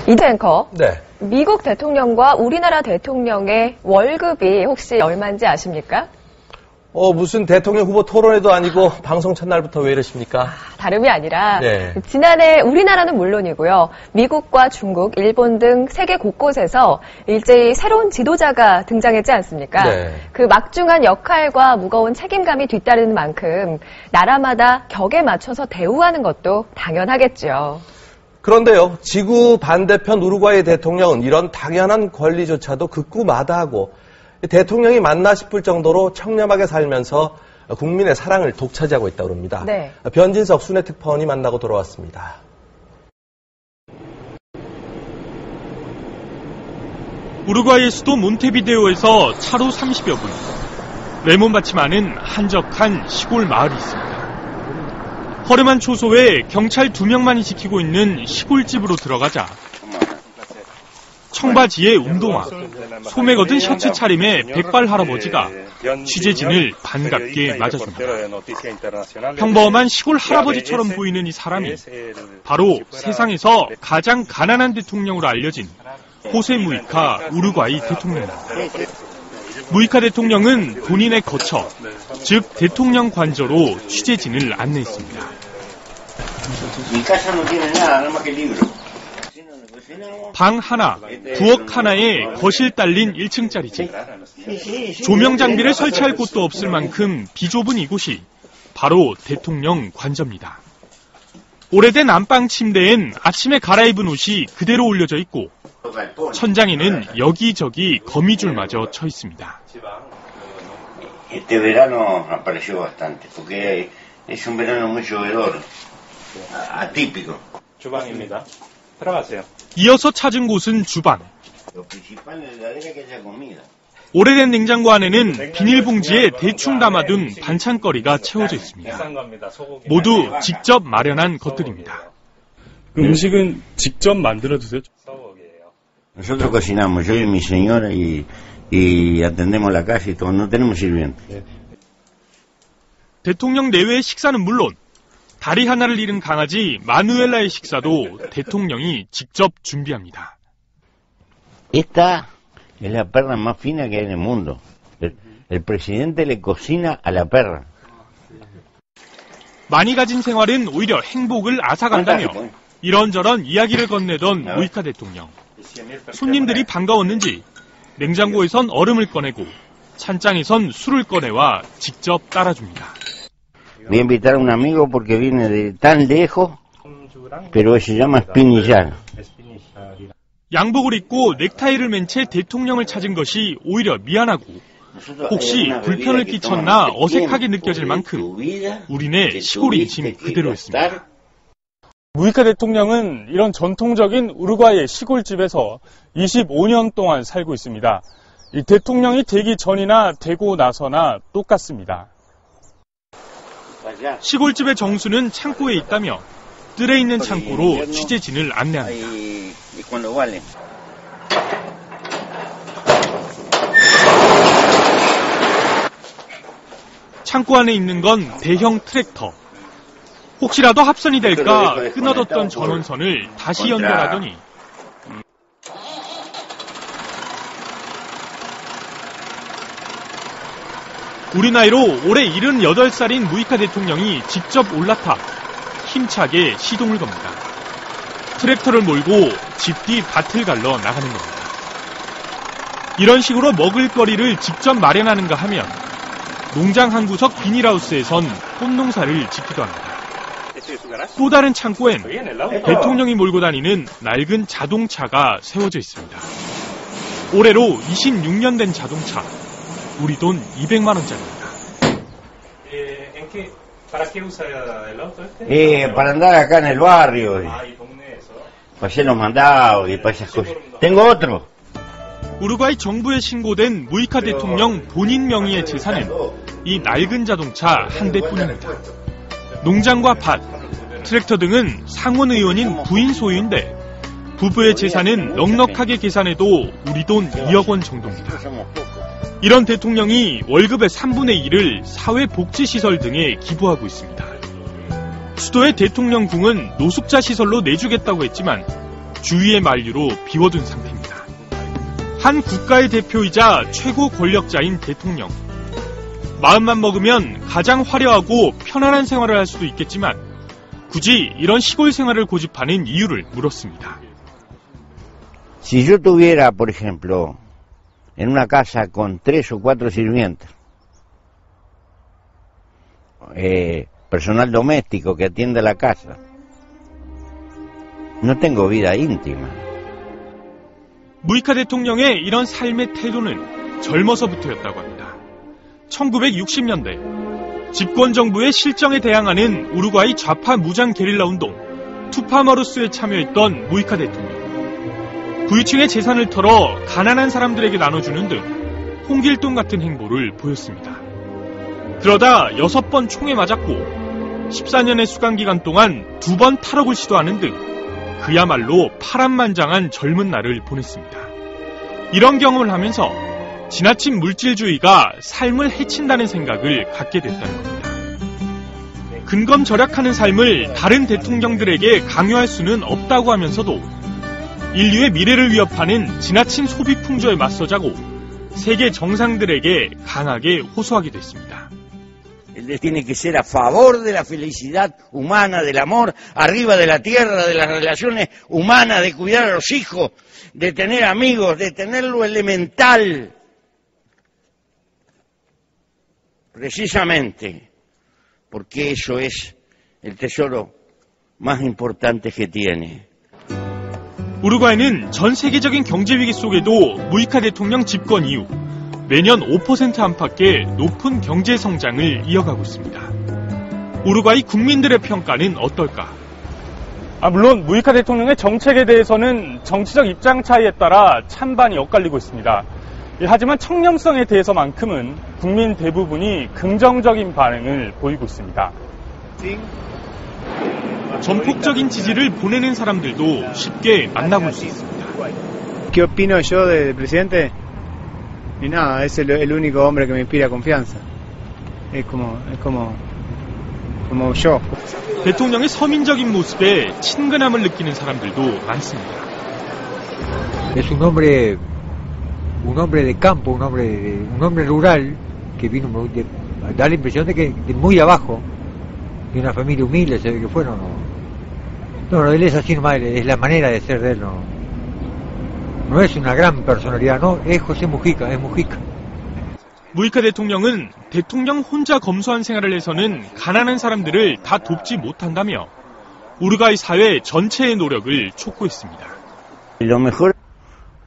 이재 앵커. 네. 미국 대통령과 우리나라 대통령의 월급이 혹시 얼마인지 아십니까? 무슨 대통령 후보 토론회도 아니고 방송 첫날부터 왜 이러십니까? 다름이 아니라 네. 지난해 우리나라는 물론이고요. 미국과 중국, 일본 등 세계 곳곳에서 일제히 새로운 지도자가 등장했지 않습니까? 네. 그 막중한 역할과 무거운 책임감이 뒤따르는 만큼 나라마다 격에 맞춰서 대우하는 것도 당연하겠죠. 그런데요, 지구 반대편 우루과이 대통령은 이런 당연한 권리조차도 극구 마다하고 대통령이 맞나 싶을 정도로 청렴하게 살면서 국민의 사랑을 독차지하고 있다고 합니다. 네. 변진석 순회 특파원이 만나고 돌아왔습니다. 우루과이의 수도 몬테비데오에서 차로 30여 분, 레몬밭이 많은 한적한 시골 마을이 있습니다. 허름한 초소에 경찰 2명만이 지키고 있는 시골집으로 들어가자 청바지에 운동화, 소매 걷은 셔츠 차림의 백발 할아버지가 취재진을 반갑게 맞아줍니다. 평범한 시골 할아버지처럼 보이는 이 사람이 바로 세상에서 가장 가난한 대통령으로 알려진 호세 무이카 우루과이 대통령입니다. 무이카 대통령은 본인의 거처, 즉 대통령 관저로 취재진을 안내했습니다. 방 하나, 부엌 하나에 거실 딸린 1층짜리 집. 조명 장비를 설치할 곳도 없을 만큼 비좁은 이곳이 바로 대통령 관저입니다. 오래된 안방 침대엔 아침에 갈아입은 옷이 그대로 올려져 있고 천장에는 여기저기 거미줄마저 쳐 있습니다. Este verano apareció bastante, porque es un verano mucho hedor, atípico. 주방입니다. 들어가세요. 이어서 찾은 곳은 주방. Lo principal es la heladera que haya comida. 오래된 냉장고 안에는 비닐봉지에 대충 담아둔 반찬거리가 채워져 있습니다. 모두 직접 마련한 것들입니다. 음식은 직접 만들어 드세요? Nosotros cocinamos, yo y mi señora, y atendemos la casa y todo, no tenemos sirvientes. 대통령 내외의 식사는 물론 다리 하나를 잃은 강아지 마누엘라의 식사도 대통령이 직접 준비합니다. Esta es la perra más fina que hay en el mundo. El presidente le cocina a la perra. 많이 가진 생활은 오히려 행복을 앗아간다며 이런저런 이야기를 건네던 무이카 대통령. 손님들이 반가웠는지 냉장고에선 얼음을 꺼내고 찬장에선 술을 꺼내와 직접 따라줍니다. Voy a invitar a un amigo porque viene de tan lejos, pero se llama Espinillar. 양복을 입고 넥타이를 맨 채 대통령을 찾은 것이 오히려 미안하고 혹시 불편을 끼쳤나 어색하게 느껴질 만큼 우리네 시골 인심 그대로였습니다. 무이카 대통령은 이런 전통적인 우루과이의 시골집에서 25년 동안 살고 있습니다. 이 대통령이 되기 전이나 되고 나서나 똑같습니다. 시골집의 정수는 창고에 있다며 뜰에 있는 창고로 취재진을 안내합니다. 창고 안에 있는 건 대형 트랙터. 혹시라도 합선이 될까 끊어뒀던 전원선을 다시 연결하더니 우리 나이로 올해 78살인 무이카 대통령이 직접 올라타 힘차게 시동을 겁니다. 트랙터를 몰고 집 뒤 밭을 갈러 나가는 겁니다. 이런 식으로 먹을거리를 직접 마련하는가 하면 농장 한 구석 비닐하우스에선 꽃농사를 짓기도 합니다. 또 다른 창고엔 대통령이 몰고 다니는 낡은 자동차가 세워져 있습니다. 올해로 26년 된 자동차. 우리 돈 200만 원짜리입니다. Para andar acá en el barrio, para hacer los mandados y para esas cosas. Tengo otro. 우루과이 정부에 신고된 무이카 대통령 본인 명의의 재산은 이 낡은 자동차 한 대뿐입니다. 농장과 밭, 트랙터 등은 상원 의원인 부인 소유인데 부부의 재산은 넉넉하게 계산해도 우리 돈 2억 원 정도입니다. 이런 대통령이 월급의 3분의 1을 사회복지시설 등에 기부하고 있습니다. 수도의 대통령궁은 노숙자 시설로 내주겠다고 했지만 주위의 만류로 비워둔 상태입니다. 한 국가의 대표이자 최고 권력자인 대통령. 마음만 먹으면 가장 화려하고 편안한 생활을 할 수도 있겠지만 굳이 이런 시골 생활을 고집하는 이유를 물었습니다. Si yo tuviera, por ejemplo, en una casa con 3 o 4 sirvientes, personal doméstico que atiende la casa, no tengo vida íntima. 무이카 대통령의 이런 삶의 태도는 젊어서부터였다고 합니다. 1960년대 집권 정부의 실정에 대항하는 우루과이 좌파 무장 게릴라 운동 투파마루스에 참여했던 무이카 대통령. 부유층의 재산을 털어 가난한 사람들에게 나눠주는 등 홍길동 같은 행보를 보였습니다. 그러다 6번 총에 맞았고 14년의 수감기간 동안 2번 탈옥을 시도하는 등 그야말로 파란만장한 젊은 날을 보냈습니다. 이런 경험을 하면서 지나친 물질주의가 삶을 해친다는 생각을 갖게 됐다는 겁니다. 근검 절약하는 삶을 다른 대통령들에게 강요할 수는 없다고 하면서도 인류의 미래를 위협하는 지나친 소비 풍조에 맞서자고 세계 정상들에게 강하게 호소하기도 했습니다. Él tiene que ser a favor de la felicidad humana, del amor arriba de la tierra, de las relaciones humanas, de cuidar a los hijos, de tener amigos, de tener lo elemental. Precisamente porque eso es el tesoro más importante que tiene. 우루과이는 전 세계적인 경제 위기 속에도 무이카 대통령 집권 이후 매년 5% 안팎의 높은 경제 성장을 이어가고 있습니다. 우루과이 국민들의 평가는 어떨까? 물론 무이카 대통령의 정책에 대해서는 정치적 입장 차이에 따라 찬반이 엇갈리고 있습니다. 하지만 청렴성에 대해서만큼은 국민 대부분이 긍정적인 반응을 보이고 있습니다. 전폭적인 지지를 보내는 사람들도 쉽게 만나볼 수 있습니다. ¿Qué opino yo del presidente? Y nada, es el único hombre que me inspira confianza. Es como yo. 대통령의 서민적인 모습에 친근함을 느끼는 사람들도 많습니다. Es un hombre de campo, un hombre rural que vino da la impresión de que de muy abajo, de una familia humilde, se ve que fueron. No, él es así nomás, es la manera de ser de él, no es una gran personalidad, no, es José Mujica, es Mujica. 무이카 대통령은 대통령 혼자 검소한 생활을 해서는 가난한 사람들을 다 돕지 못한다며 우루과이 사회 전체의 노력을 촉구했습니다. Lo mejor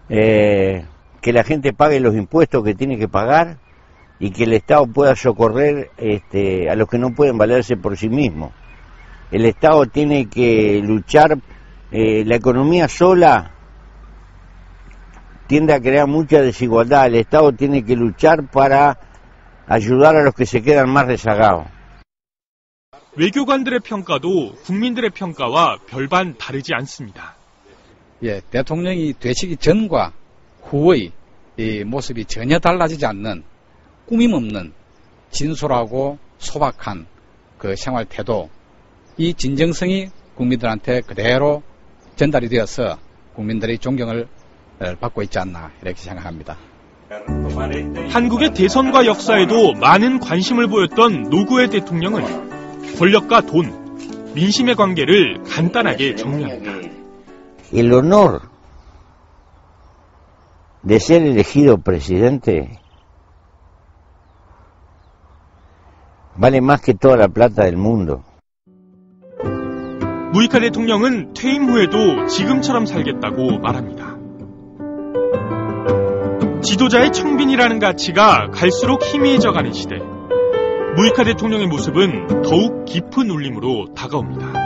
que la gente pague los impuestos que tiene que pagar y que el Estado pueda socorrer a los que no pueden valerse por sí mismos. El Estado tiene que luchar, la economía sola tiende a crear mucha desigualdad. El Estado tiene que luchar para ayudar a los que se quedan más rezagados. 외교관들의 평가도 국민들의 평가와 별반 다르지 않습니다. 예, 대통령이 되시기 전과 후의 이 모습이 전혀 달라지지 않는 꾸밈 없는 진솔하고 소박한 그 생활 태도, 이 진정성이 국민들한테 그대로 전달이 되어서 국민들의 존경을 받고 있지 않나 이렇게 생각합니다. 한국의 대선과 역사에도 많은 관심을 보였던 노구에 대통령은 권력과 돈, 민심의 관계를 간단하게 정리합니다. El honor de ser elegido presidente vale más que toda la plata del mundo. 무이카 대통령은 퇴임 후에도 지금처럼 살겠다고 말합니다. 지도자의 청빈이라는 가치가 갈수록 희미해져가는 시대. 무이카 대통령의 모습은 더욱 깊은 울림으로 다가옵니다.